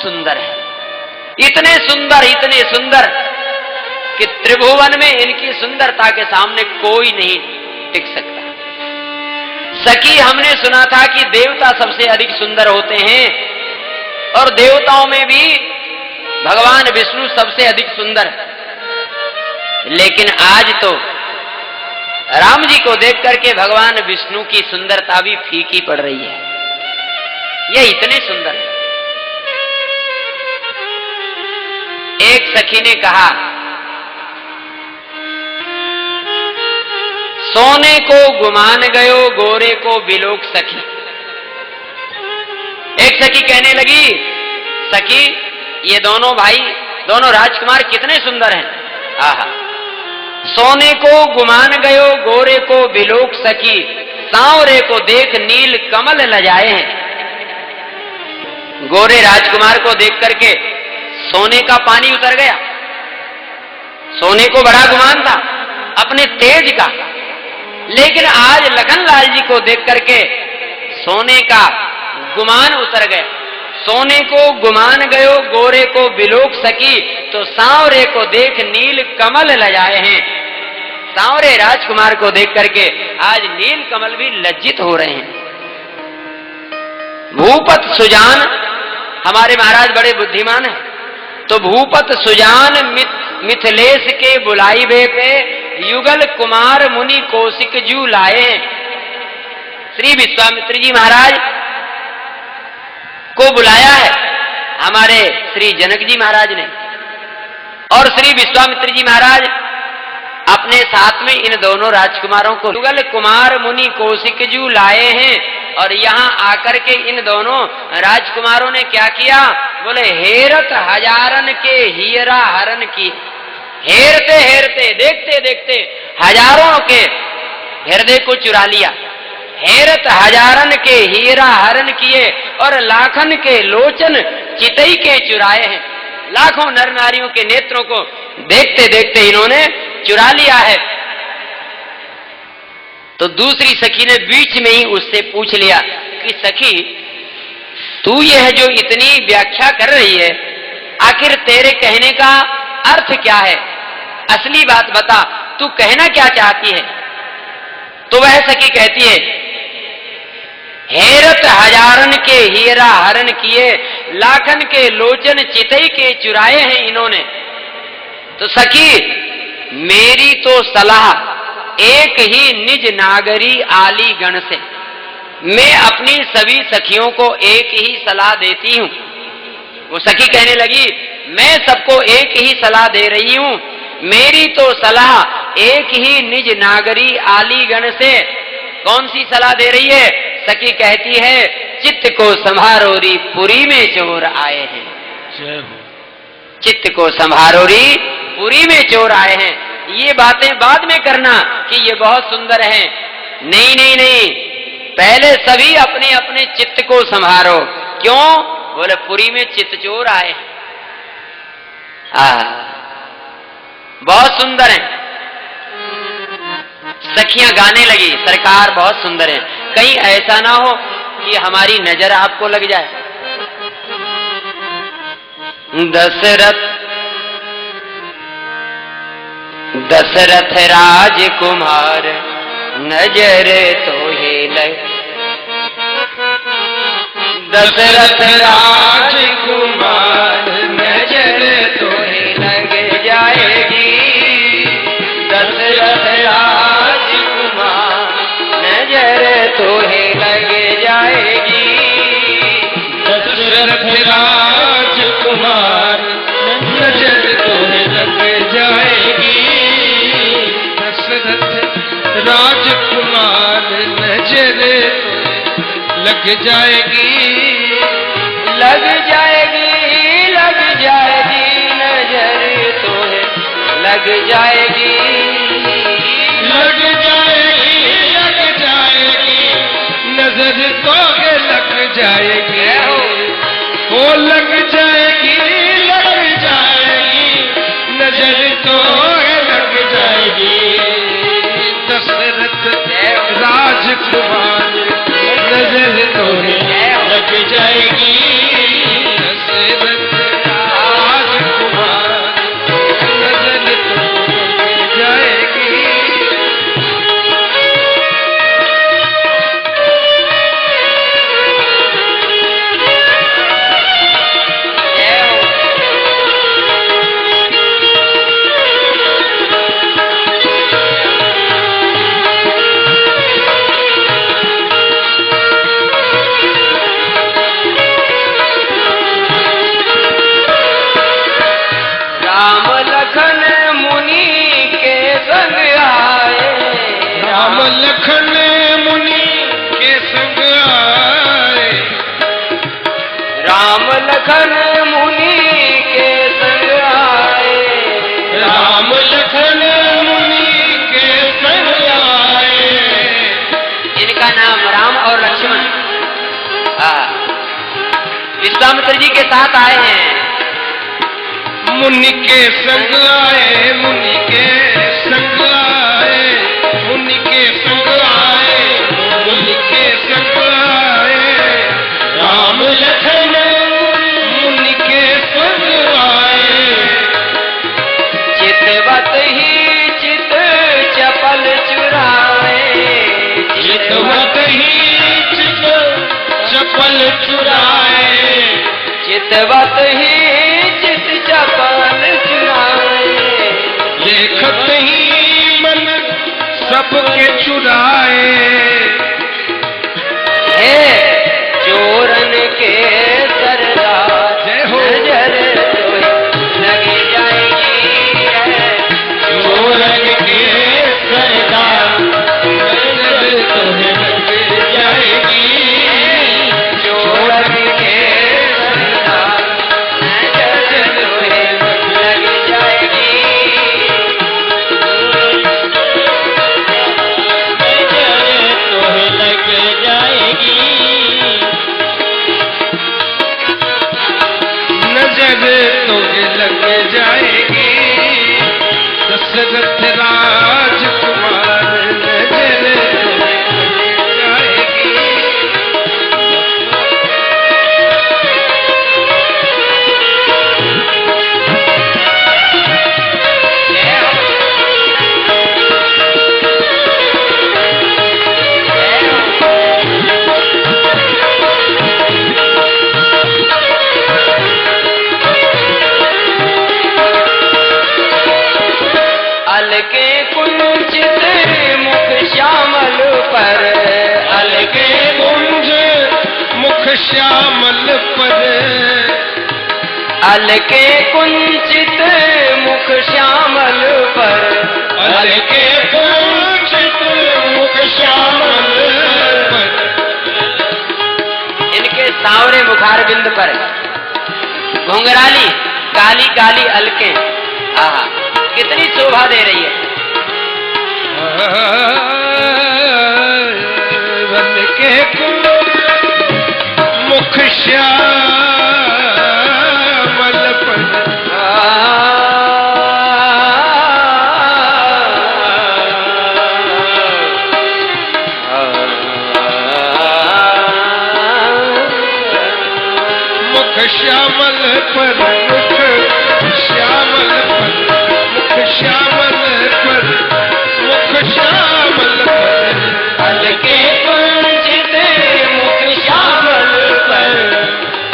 सुंदर है, इतने सुंदर कि त्रिभुवन में इनकी सुंदरता के सामने कोई नहीं टिक सकता। सखी, हमने सुना था कि देवता सबसे अधिक सुंदर होते हैं और देवताओं में भी भगवान विष्णु सबसे अधिक सुंदर, लेकिन आज तो राम जी को देख करके भगवान विष्णु की सुंदरता भी फीकी पड़ रही है। ये इतने सुंदर है। एक सखी ने कहा, सोने को गुमान गयो गोरे को बिलोक सखी। एक सखी कहने लगी, सखी ये दोनों भाई, दोनों राजकुमार कितने सुंदर हैं। आहा, सोने को गुमान गयो गोरे को बिलोक सखी, सांवरे को देख नील कमल लजाए हैं। गोरे राजकुमार को देख करके सोने का पानी उतर गया। सोने को बड़ा गुमान था अपने तेज का, लेकिन आज लखनलाल जी को देख करके सोने का गुमान उतर गया। सोने को गुमान गयो गोरे को बिलोक सकी, तो सांवरे को देख नील कमल लजाए हैं। सांवरे राजकुमार को देख करके आज नील कमल भी लज्जित हो रहे हैं। भूपत सुजान, हमारे महाराज बड़े बुद्धिमान हैं, तो भूपत सुजान मिथिलेश के बुलाइबे पे युगल कुमार मुनि कौशिक जू लाए हैं। श्री विश्वामित्र जी महाराज को बुलाया है हमारे श्री जनक जी महाराज ने, और श्री विश्वामित्र जी महाराज अपने साथ में इन दोनों राजकुमारों को युगल कुमार मुनि कौशिक जू लाए हैं। और यहाँ आकर के इन दोनों राजकुमारों ने क्या किया, बोले हेरत हजारन के हीरा हरण की। हेरते हेरते देखते देखते हजारों के हृदय को चुरा लिया। हेरत हजारन के हीरा हरण किए और लाखन के लोचन चितई के चुराए हैं। लाखों नर नारियों के नेत्रों को देखते देखते इन्होंने चुरा लिया है। तो दूसरी सखी ने बीच में ही उससे पूछ लिया कि सखी, तू यह जो इतनी व्याख्या कर रही है, आखिर तेरे कहने का अर्थ क्या है? असली बात बता, तू कहना क्या चाहती है? तो वह सखी कहती है, हेरत हजारन के हीरा हरण किए, लाखन के लोचन चितई के चुराए हैं इन्होंने। तो सखी, मेरी तो सलाह एक ही निज नागरी आली गण से, मैं अपनी सभी सखियों को एक ही सलाह देती हूं। वो सखी कहने लगी, मैं सबको एक ही सलाह दे रही हूं, मेरी तो सलाह एक ही निज नागरी आली गण से। कौन सी सलाह दे रही है? सखी कहती है, चित्त को संभारो री पुरी में चोर आए हैं। चित्त को संभारो री पुरी में चोर आए हैं। ये बातें बाद में करना कि ये बहुत सुंदर है। नहीं नहीं नहीं, पहले सभी अपने अपने चित्त को संभारो। क्यों? बोले पुरी में चित्त चोर आए हैं। बहुत सुंदर है। सखियां गाने लगी, सरकार बहुत सुंदर है। कहीं ऐसा ना हो कि हमारी नजर आपको लग जाए। दशरथ राजकुमार नजर तो हे लग, दशरथ राजकुमार नजर तो हे लग जाएगी। दशरथ राजकुमार नजर तो हे लग जाएगी। दशरथ राजकुमार नजर तो हे लग जाएगी। दशरथ राजकुमार नजर लग जाएगी। लग जाएगी, लग जाएगी, नजर तो है लग जाएगी। लग जाएगी, लग जाएगी, नजर तो है लग जाएगी। वो लग जाएगी, लग जाएगी, नजर तो है लग जाएगी। दशरथ राजकुमार नजर तो है लग जाएगी। दशरथ ठाकुर जी के साथ आए हैं। मुनि के संग आए, मुनि के संग आए, मुनि के संग आए, मुनि के संग आए, राम लखन मुनि के संग आए। चितवत ही चित चपल चुराए, चितवत ही चित चपल चुराए, चितवत ही चित चपल चुराए। लेखत ही मन सबके चुराए। हे चोरन के सरदार, जय हो। नजर तो लगी जाएगी है। चोरन के सरदार, नजर तुम्हें लग जाएगी। चोरन के सरदार, नजर तुम्हें लग जाएगी। तुम्हें लग जाएगी। नजर तुम्हें लग जाएगी। दशरथ राजकुमार, नजर तुम्हें लग जाएगी। अलके कुंचित मुख श्यामल पर, अलके कुंज मुख श्यामल पर, अलके कुंचित मुख श्यामल पर, अलके कुंचित मुख श्यामल पर। इनके सांवरे मुखारबिंद पर घुंघराली काली काली अलके, आहा कितनी शोभा दे रही है। अलके कुंज मुख श्यामल पर, मुख श्यामल पर, मुख श्यामल पर, मुख श्यामल पर, मुख श्यामल पर। अलके कुंचित मुख श्यामल पर,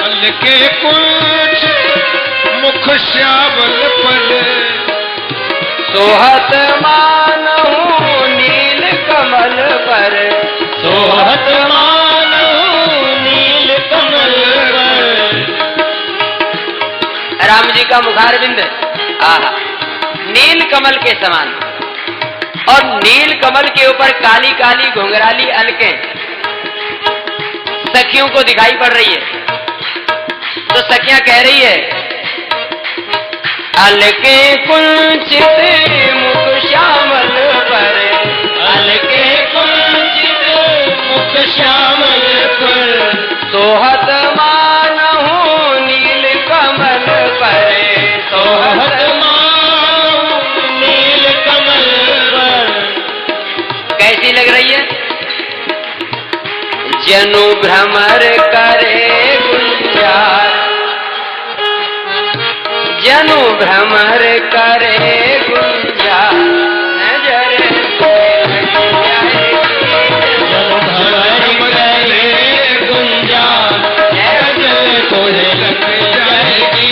अलके कुंचित मुख श्यामल पर। सोहत मानहु नील कमल पर, सोहत मानहु नील कमल पर। राम जी का मुखारबिंद आहा नील कमल के समान, और नील कमल के ऊपर काली काली घुंघराली अलके सखियों को दिखाई पड़ रही है। तो सखियां कह रही है, अलके कुंचित मुख श्यामल पर, अलके कुंचित मुख श्यामल पर। सोहत मानहु नील कमल पर, सोहत मानहु नील कमल पर। कैसी लग रही है? जनु भ्रमर करे गुंजार, जनु भ्रमर करे गुंजार, नजर जनु भ्रमर करे गुंजार, नजर तुम्हें लग जाएगी।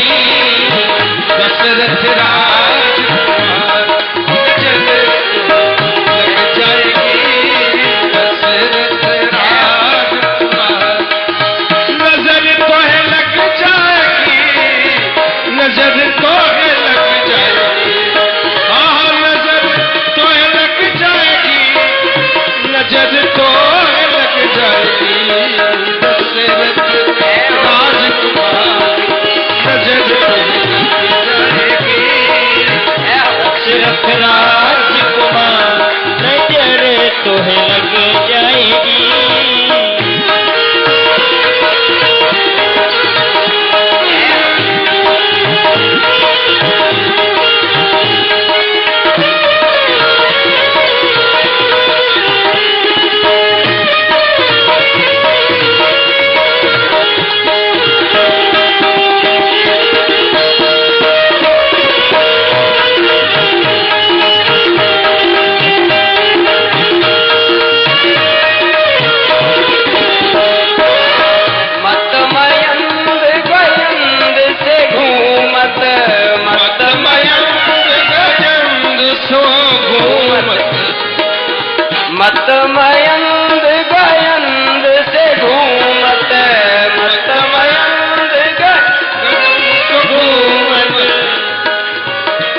दशरथ राजकुमार, नजर लग जाएगी। दशरथ राजकुमार, नजर तुम्हें लग जाएगी। नजर तुम्हें लग जाएगी। हाँ, नजर तुम्हें लग जाएगी। नजर तुम्हें लग जाएगी। दशरथ राजकुमार, नजर तुम्हें लग जाएगी।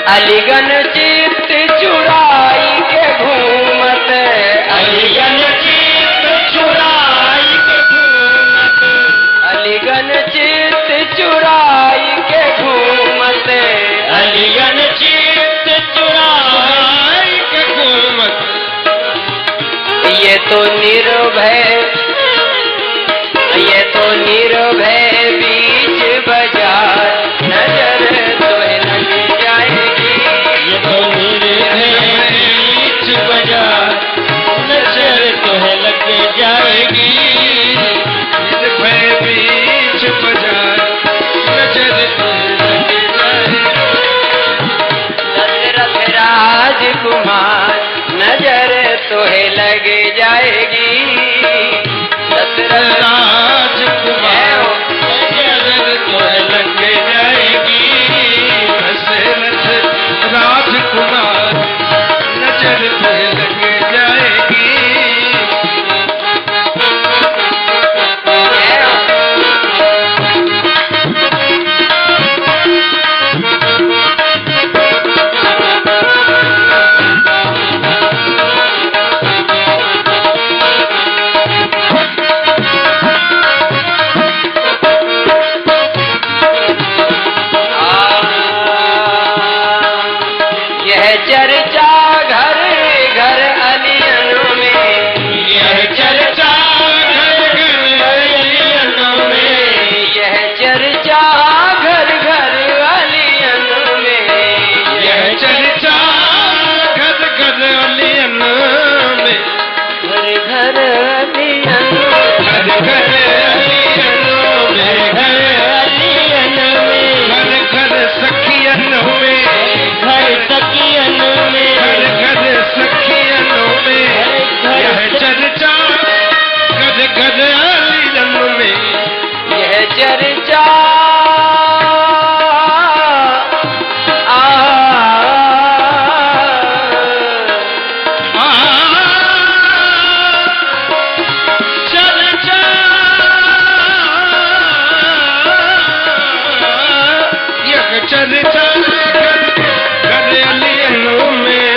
अलीगन चित चुराई के घूमत, अलीगन चित चुराई के घूमत, अलीगन चित चुराई के घूमत, अलीगन चित चुराई के घूमत। ये तो निर्भय, ये तो निर्भय बीच बाजार, नजर तोहे लग जाएगी। ये तो निर्भय बीच बाजार, नजर तोहे लग जाएगी। निर्भय बीच बाजार, नजर तोहे लग जाएगी। दशरथ राजकुमार, नजर तोहे लग जाएगी। दशरथ राजकुमार, नजर तोहे लग जाएगी। दशरथ राजकुमार, नजर तोहे लग जाएगी। यह चर्चा घर घर अलियन में, यह चर्चा घर घर अलियन में, यह चर्चा घर घर अलियन में, यह चर्चा घर घर अलियन में, घर घर अलियन, घर घर अलियन में, घर अलियन में, घर घर सखियन में, घर सखियन में, घर घर सखियन में, यह चर्चा घर घर अलियन में, यह चर्चा चर्चा यह चर्चा घर अलियन में,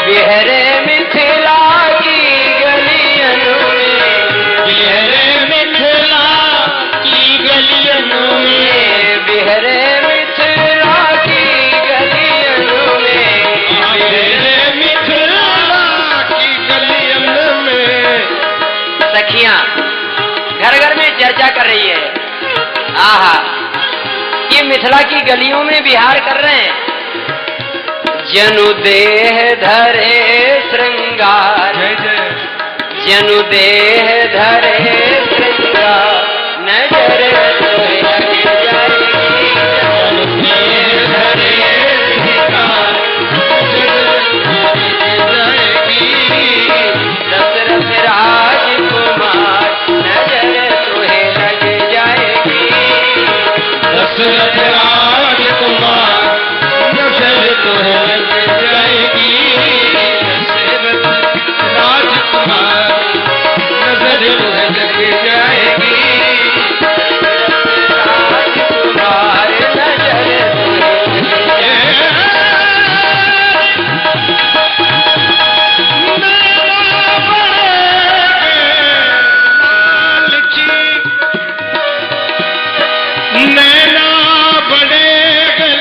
बिहरे मिथिला की गलियन में, बिहरे मिथिला की गलियन में, बिहरे मिथिला की गलियन में, बिहरे मिथिला की गलियन में। सखियां घर घर में चर्चा कर रही है। आहा, ये मिथिला की गलियों में विहार कर रहे हैं। जनु देह धरे श्रृंगार, जय जय जनु देह धरे श्रृंगार, नजर तोहे लग जाएगी। धरे श्रृंगार, नजर जाएगी। दशरथ राजकुमार, नजर तोहे लग जाएगी। दशरथ राजकुमार, नजर तोहे लग जाएगी। दशरथ राजकुमार, नजर तोहे लग जाएगी। राजकुमार, नजर तोहे लग नैना बड़े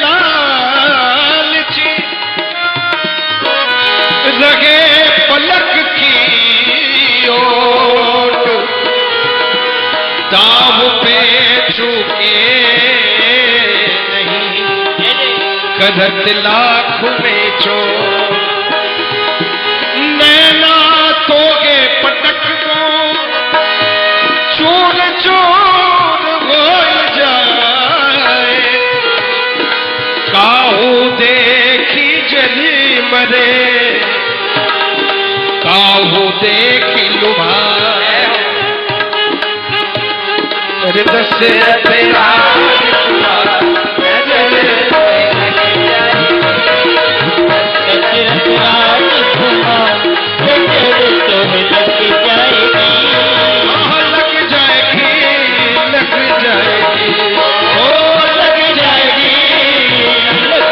लालची, रगे पलक की ओट, दाव पे चूके नहीं, करत लाख में चोट। नैना तोगे पटक दो, चूर चूर हो जाए। काहू देखी जली मरे, काहू देखी लुभाए। अरे दशरथ राजकुमार, नजर तोहे लग जाएगी। दशरथ राजकुमार, नजर तोहे लग जाएगी। लग जाएगी, लग जाएगी, ओ लग जाएगी, लग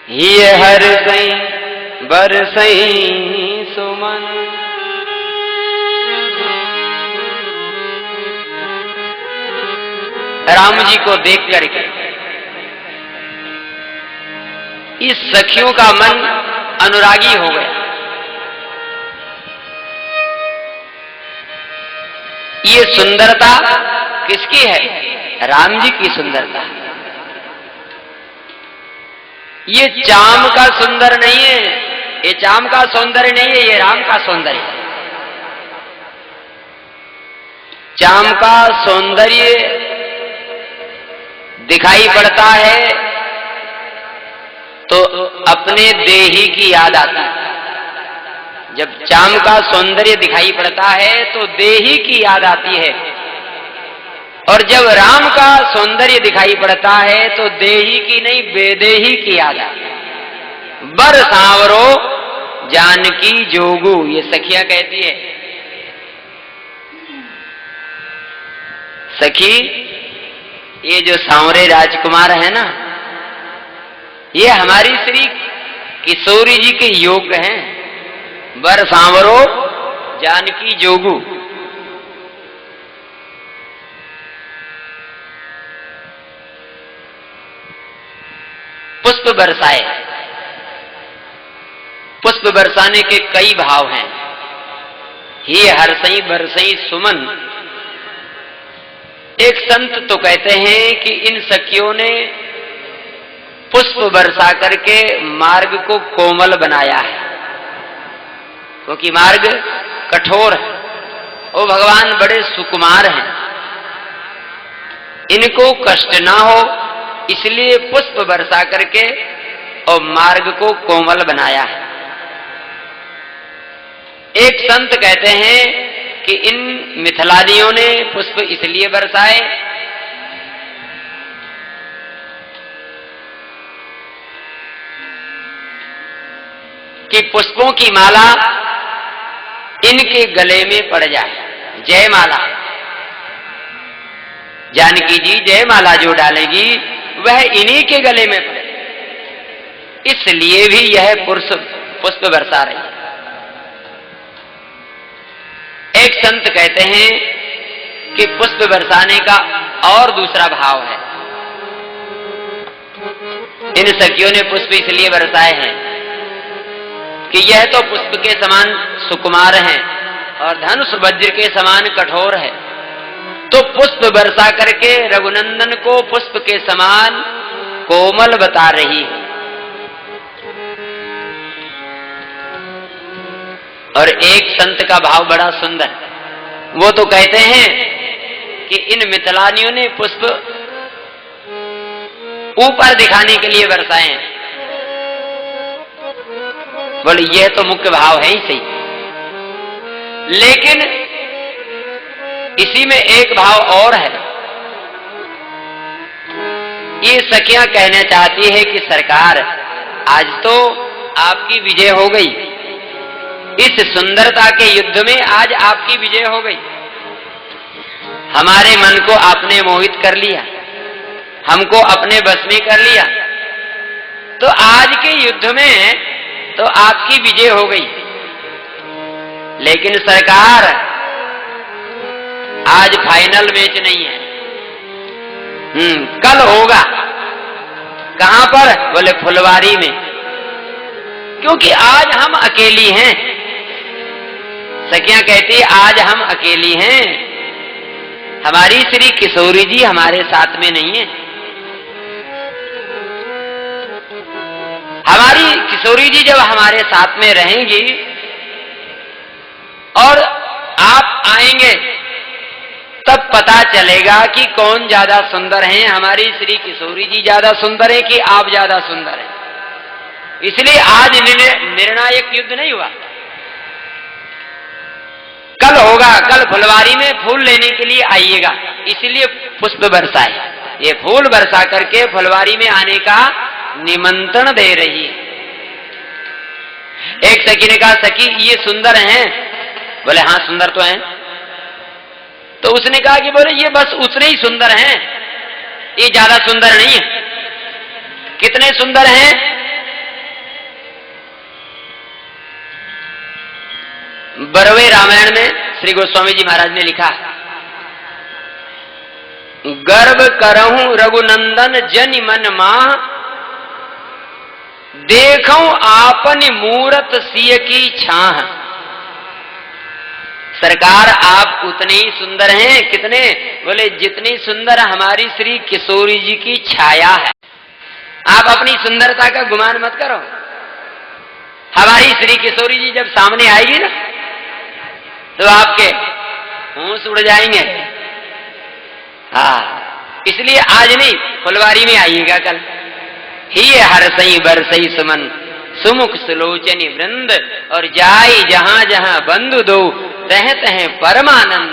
ये हर सई बरसई सुमन। राम जी को देख करके इस सखियों का मन अनुरागी हो गया। ये सुंदरता किसकी है? राम जी की सुंदरता। ये चाम का सुंदर नहीं है, ये चाम का सौंदर्य नहीं है, ये राम का सौंदर्य है। चाम का सौंदर्य दिखाई पड़ता है तो अपने देही की याद आती है। जब चाम का सौंदर्य दिखाई पड़ता है तो देही की याद आती है, और जब राम का सौंदर्य दिखाई पड़ता है तो देही की नहीं बेदेही की याद आती है। बर सांवरो जानकी जोगू, ये सखियां कहती है। सखी, ये जो सांवरे राजकुमार है ना, ये हमारी श्री किशोरी जी के योग हैं। बर सांवरो जानकी जोगू। पुष्प बरसाए। पुष्प बरसाने के कई भाव हैं। ये हरसई बरसई सुमन। एक संत तो कहते हैं कि इन सखियों ने पुष्प बरसा करके मार्ग को कोमल बनाया है, क्योंकि मार्ग कठोर है। वो भगवान बड़े सुकुमार हैं, इनको कष्ट ना हो इसलिए पुष्प बरसा करके और मार्ग को कोमल बनाया है। एक संत कहते हैं कि इन मिथिलानियों ने पुष्प इसलिए बरसाए कि पुष्पों की माला इनके गले में पड़ जाए। जय माला, जानकी जी जय माला जो डालेगी वह इन्हीं के गले में पड़े, इसलिए भी यह पुष्प बरसा रही है। एक संत कहते हैं कि पुष्प बरसाने का और दूसरा भाव है। इन सखियों ने पुष्प इसलिए बरसाए हैं कि यह तो पुष्प के समान सुकुमार हैं और धनुष वज्र के समान कठोर है, तो पुष्प बरसा करके रघुनंदन को पुष्प के समान कोमल बता रही है। और एक संत का भाव बड़ा सुंदर, वो तो कहते हैं कि इन मिथिलानियों ने पुष्प ऊपर दिखाने के लिए बरसाए हैं। बोले यह तो मुख्य भाव है ही सही, लेकिन इसी में एक भाव और है। ये सखियां कहना चाहती है कि सरकार आज तो आपकी विजय हो गई, इस सुंदरता के युद्ध में आज आपकी विजय हो गई। हमारे मन को आपने मोहित कर लिया, हमको अपने बस में कर लिया, तो आज के युद्ध में तो आपकी विजय हो गई। लेकिन सरकार आज फाइनल मैच नहीं है, कल होगा। कहां पर? बोले फुलवारी में, क्योंकि आज हम अकेली हैं। सखियां कहती आज हम अकेली हैं, हमारी श्री किशोरी जी हमारे साथ में नहीं है। हमारी किशोरी जी जब हमारे साथ में रहेंगी और आप आएंगे तब पता चलेगा कि कौन ज्यादा सुंदर हैं, हमारी श्री किशोरी जी ज्यादा सुंदर है कि आप ज्यादा सुंदर हैं। इसलिए आज निर्णायक युद्ध नहीं हुआ, कल होगा। कल फुलवारी में फूल लेने के लिए आइएगा, इसलिए पुष्प बरसाए। ये फूल बरसा करके फुलवारी में आने का निमंत्रण दे रही है। एक सखी ने कहा सखी ये सुंदर हैं? बोले हाँ सुंदर तो हैं। तो उसने कहा कि बोले ये बस उतने ही सुंदर हैं, ये ज्यादा सुंदर नहीं है। कितने सुंदर हैं? बरवे रामायण में श्री गोस्वामी जी महाराज ने लिखा, गर्व करहूं रघुनंदन जन मन माह, देखूं आपन मूरत सिय की छाह। सरकार आप उतने ही सुंदर हैं, कितने? बोले जितनी सुंदर हमारी श्री किशोरी जी की छाया है। आप अपनी सुंदरता का गुमान मत करो। हमारी श्री किशोरी जी जब सामने आएगी ना तो आपके होश उड़ जाएंगे। हाँ, इसलिए आज नहीं, फुलवारी में आइएगा कल। ही हरसई बरसई सुमन सुमुख सुलोचनी वृंद, और जाई जहां जहां बंधु दो तह तह परमानंद।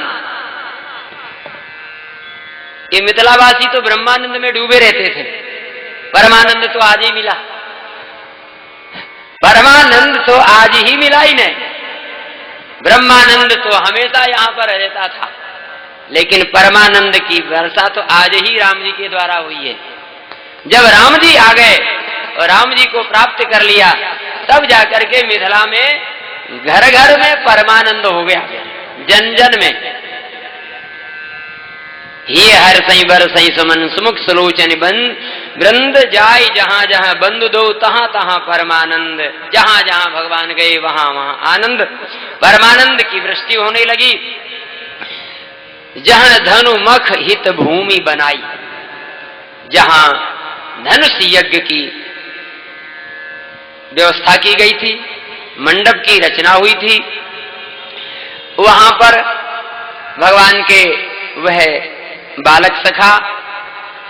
ये मिथिलावासी तो ब्रह्मानंद में डूबे रहते थे, परमानंद तो आज ही मिला। परमानंद तो आज ही मिला ही नहीं, ब्रह्मानंद तो हमेशा यहां पर रहता था, लेकिन परमानंद की वर्षा तो आज ही राम जी के द्वारा हुई है। जब राम जी आ गए और राम जी को प्राप्त कर लिया, तब जाकर के मिथिला में घर घर में परमानंद हो गया, जन जन में। ये हर सई बर सई सुमन सुमुख सुलोचन वृंद, जाय जहां जहां बंधु दो तहां तहां परमानंद। जहां जहां भगवान गए वहां वहां आनंद, परमानंद की वृष्टि होने लगी। जहां धनु मख हित भूमि बनाई, जहां धनुष यज्ञ की व्यवस्था की गई थी, मंडप की रचना हुई थी, वहां पर भगवान के वह बालक सखा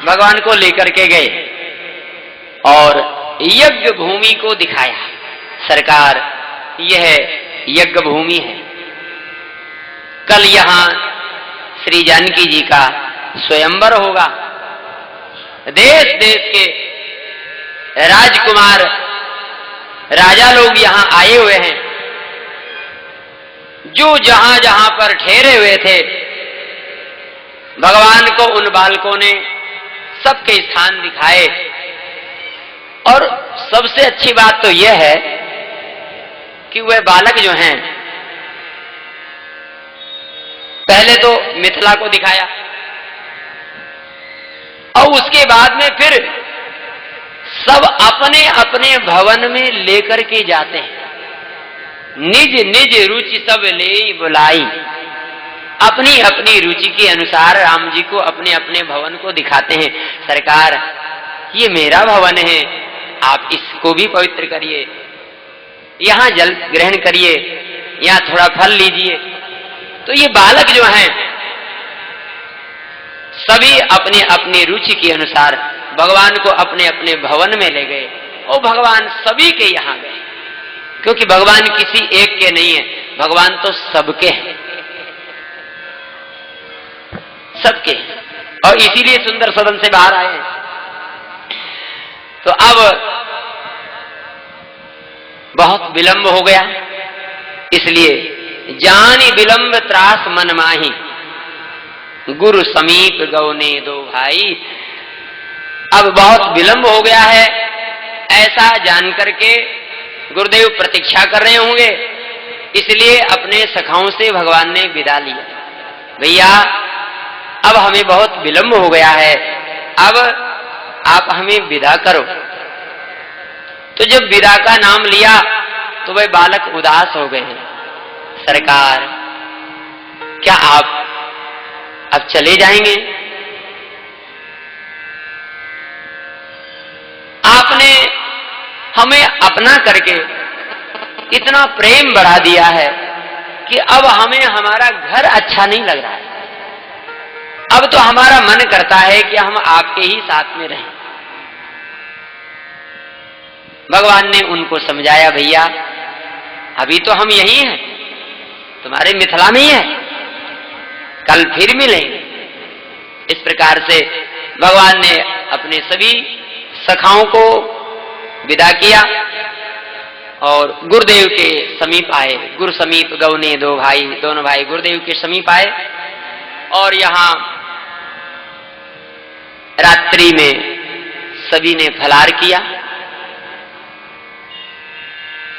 भगवान को लेकर के गए और यज्ञ भूमि को दिखाया। सरकार, यह यज्ञ भूमि है। कल यहां श्री जानकी जी का स्वयंवर होगा। देश देश के राजकुमार राजा लोग यहां आए हुए हैं। जो जहां जहां पर ठहरे हुए थे, भगवान को उन बालकों ने सबके स्थान दिखाए। और सबसे अच्छी बात तो यह है कि वह बालक जो हैं, पहले तो मिथिला को दिखाया और उसके बाद में फिर सब अपने अपने भवन में लेकर के जाते हैं। निज निज रुचि सब ले बुलाई, अपनी अपनी रुचि के अनुसार राम जी को अपने अपने भवन को दिखाते हैं। सरकार, ये मेरा भवन है, आप इसको भी पवित्र करिए, यहां जल ग्रहण करिए, यहां थोड़ा फल लीजिए। तो ये बालक जो हैं, सभी अपने अपनी रुचि के अनुसार भगवान को अपने अपने भवन में ले गए और भगवान सभी के यहां गए, क्योंकि भगवान किसी एक के नहीं है, भगवान तो सबके हैं, सबके। और इसीलिए सुंदर सदन से बाहर आए। तो अब बहुत विलंब हो गया, इसलिए जानी विलंब त्रास मन माही, गुरु समीप गौने दो भाई। अब बहुत विलंब हो गया है, ऐसा जानकर के गुरुदेव प्रतीक्षा कर रहे होंगे, इसलिए अपने सखाओं से भगवान ने विदा लिया। भैया, अब हमें बहुत विलंब हो गया है, अब आप हमें विदा करो। तो जब विदा का नाम लिया तो वह बालक उदास हो गए। सरकार, क्या आप अब चले जाएंगे? आपने हमें अपना करके इतना प्रेम बढ़ा दिया है कि अब हमें हमारा घर अच्छा नहीं लग रहा है। अब तो हमारा मन करता है कि हम आपके ही साथ में रहें। भगवान ने उनको समझाया, भैया अभी तो हम यही हैं, तुम्हारे मिथिला में ही है, कल फिर मिलेंगे। इस प्रकार से भगवान ने अपने सभी सखाओं को विदा किया और गुरुदेव के समीप आए। गुरु समीप गौने दो भाई, दोनों भाई गुरुदेव के समीप आए और यहां रात्रि में सभी ने फलाहार किया।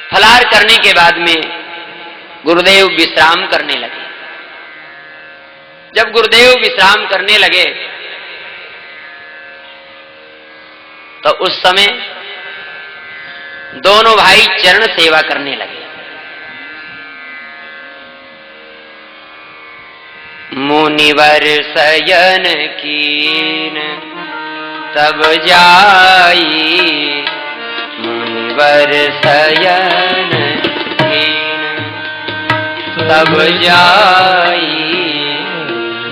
फलाहार करने के बाद में गुरुदेव विश्राम करने लगे। जब गुरुदेव विश्राम करने लगे तो उस समय दोनों भाई चरण सेवा करने लगे। मुनिवर शयन कीन तब जाई, मुनिवर शयन कीन तब जाई,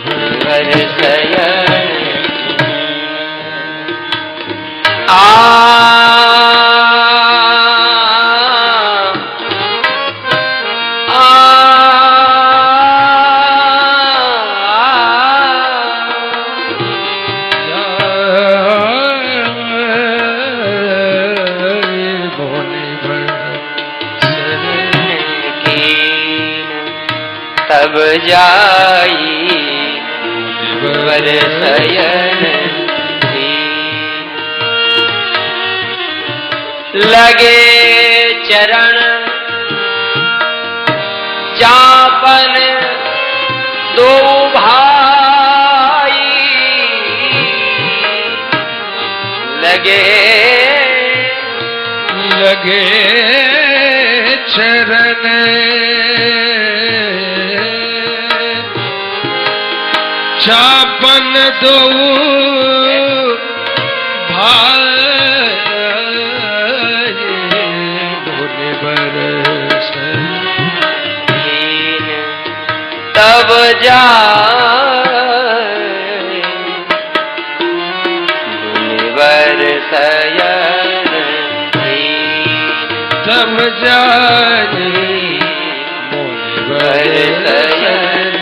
मुनिवर शयन तब जाई, मुनिवर शयन लगे चरण चापन दो भाई, लगे चरण चापन दो भाई, मुनिवर शयन तब जाए, मुनिवर शयन तब जाए, मुनिवर शयन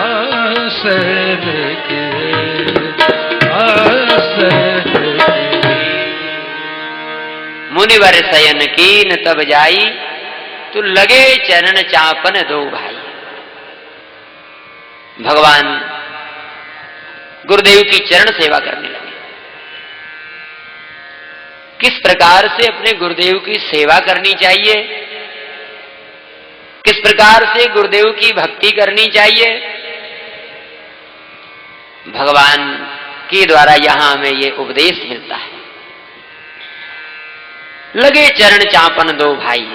आसन के मुनिवर शयन कीन तब जाई, तो लगे चरण चापन दो भाई। भगवान गुरुदेव की चरण सेवा करने लगे। किस प्रकार से अपने गुरुदेव की सेवा करनी चाहिए, किस प्रकार से गुरुदेव की भक्ति करनी चाहिए, भगवान के द्वारा यहां हमें ये उपदेश मिलता है। लगे चरण चापन दो भाई।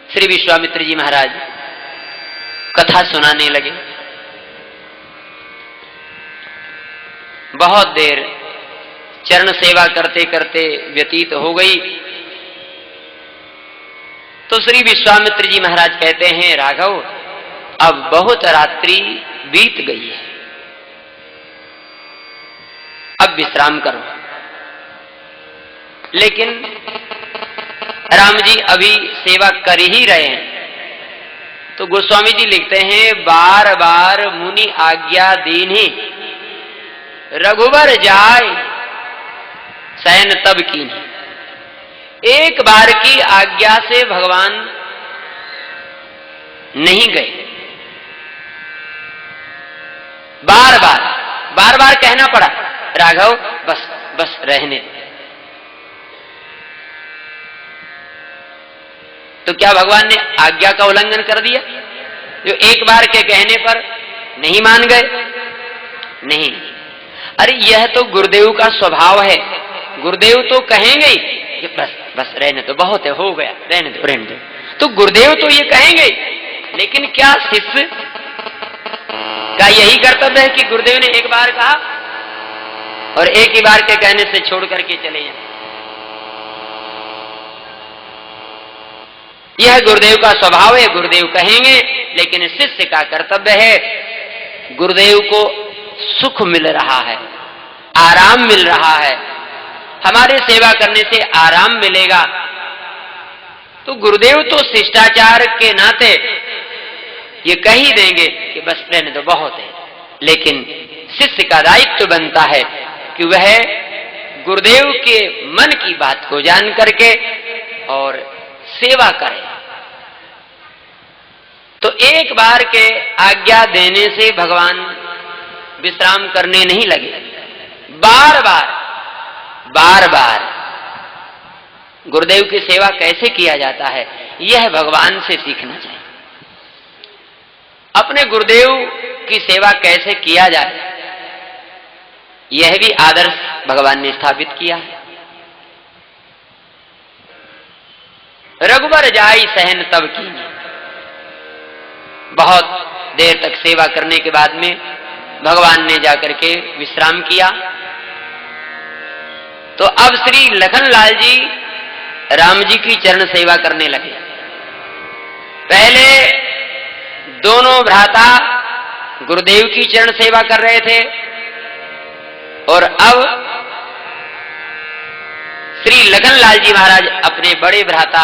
श्री विश्वामित्र जी महाराज कथा सुनाने लगे। बहुत देर चरण सेवा करते करते व्यतीत हो गई, तो श्री विश्वामित्र जी महाराज कहते हैं, राघव अब बहुत रात्रि बीत गई है, अब विश्राम करो। लेकिन राम जी अभी सेवा कर ही रहे हैं। तो गोस्वामी जी लिखते हैं, बार बार मुनि आज्ञा दीन्हि, रघुवर जाय शयन तब कीन्हि। एक बार की आज्ञा से भगवान नहीं गए, बार बार कहना पड़ा, राघव बस बस रहने। तो क्या भगवान ने आज्ञा का उल्लंघन कर दिया जो एक बार के कहने पर नहीं मान गए? नहीं। अरे यह तो गुरुदेव का स्वभाव है। गुरुदेव तो कहेंगे ही कि बस बस रहने दो, बहुत है, हो गया, रहने दो। तो गुरुदेव तो ये कहेंगे, लेकिन क्या शिष्य का यही कर्तव्य है कि गुरुदेव ने एक बार कहा और एक ही बार के कहने से छोड़ करके चले जाए? यह गुरुदेव का स्वभाव है। गुरुदेव कहेंगे, लेकिन शिष्य का कर्तव्य है। गुरुदेव को सुख मिल रहा है, आराम मिल रहा है, हमारे सेवा करने से आराम मिलेगा, तो गुरुदेव तो शिष्टाचार के नाते ये कह ही देंगे कि बस रहने दो, बहुत है। लेकिन शिष्य का दायित्व बनता है कि वह गुरुदेव के मन की बात को जान करके और सेवा करे। तो एक बार के आज्ञा देने से भगवान विश्राम करने नहीं लगे, बार बार गुरुदेव की सेवा कैसे किया जाता है, यह भगवान से सीखना चाहिए। अपने गुरुदेव की सेवा कैसे किया जाए, यह भी आदर्श भगवान ने स्थापित किया है। रघुबर जाई सहन तब की, बहुत देर तक सेवा करने के बाद में भगवान ने जाकर के विश्राम किया। तो अब श्री लखनलाल जी राम जी की चरण सेवा करने लगे। पहले दोनों भ्राता गुरुदेव की चरण सेवा कर रहे थे और अब श्री लखनलाल जी महाराज अपने बड़े भ्राता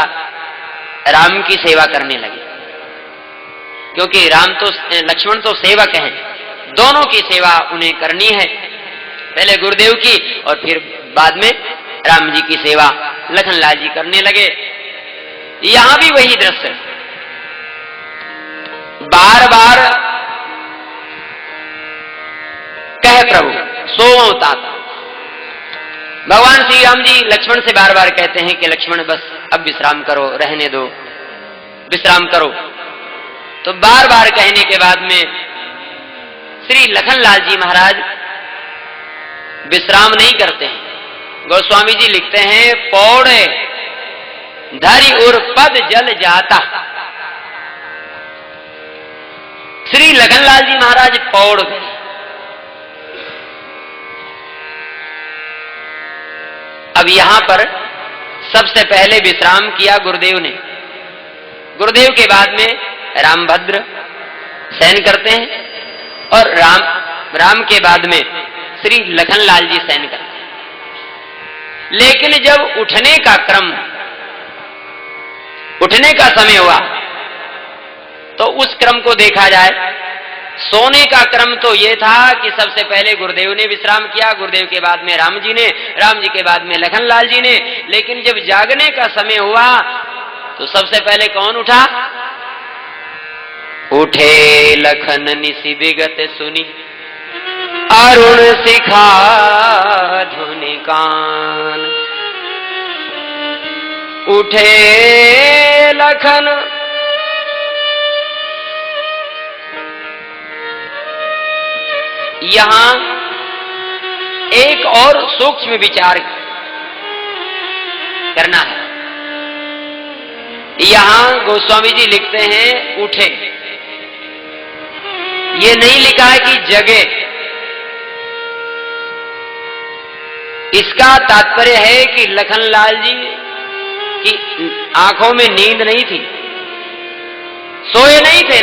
राम की सेवा करने लगे, क्योंकि राम तो लक्ष्मण तो सेवक हैं, दोनों की सेवा उन्हें करनी है, पहले गुरुदेव की और फिर बाद में राम जी की सेवा लखनलाल जी करने लगे। यहां भी वही दृश्य, बार बार कह प्रभु सो ताता। भगवान श्री राम जी लक्ष्मण से बार बार कहते हैं कि लक्ष्मण बस अब विश्राम करो, रहने दो, विश्राम करो। तो बार बार कहने के बाद में श्री लखनलाल जी महाराज विश्राम नहीं करते हैं। गोस्वामी जी लिखते हैं पौड़े धरी और पद जल जाता। श्री लखनलाल जी महाराज पौड़ गए। अब यहां पर सबसे पहले विश्राम किया गुरुदेव ने, गुरुदेव के बाद में रामभद्र शयन करते हैं और राम के बाद में श्री लखनलाल जी शयन करते हैं। लेकिन जब उठने का समय हुआ तो उस क्रम को देखा जाए, सोने का क्रम तो यह था कि सबसे पहले गुरुदेव ने विश्राम किया, गुरुदेव के बाद में राम जी ने, राम जी के बाद में लखनलाल जी ने। लेकिन जब जागने का समय हुआ तो सबसे पहले कौन उठा? उठे लखन निशि विगत सुनी, अरुण शिखा धुनि कान। उठे लखन यहां एक और सूक्ष्म विचार करना है। यहां गोस्वामी जी लिखते हैं उठे, ये नहीं लिखा है कि जगे। इसका तात्पर्य है कि लखनलाल जी की आंखों में नींद नहीं थी, सोए नहीं थे।